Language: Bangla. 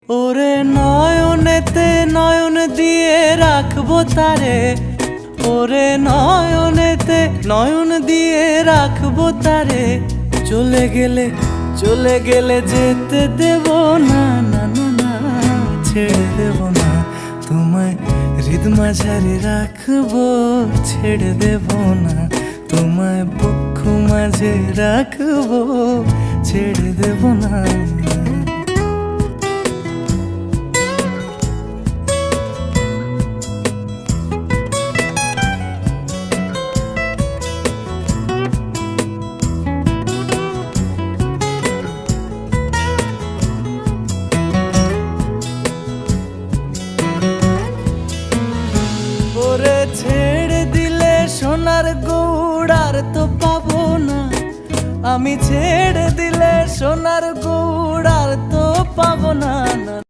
ওরে নয়নেতে নয়ন দিয়ে রাখবো তারে, ওরে নয়নেতে নয়ন দিয়ে রাখবো তারে। চলে গেলে যেতে দেব না, না না না, ছেড়ে দেব না তোমায় হৃদ মাঝারে রাখবো, ছেড়ে দেব না তোমায় বক্ষ মাঝে রাখবো, ছেড়ে দেব না। ওরে ছেড়ে দিলে সোনার গৌড় আর তো পাবো না, আমি ছেড়ে দিলে সোনার গৌড় আর তো পাবো না।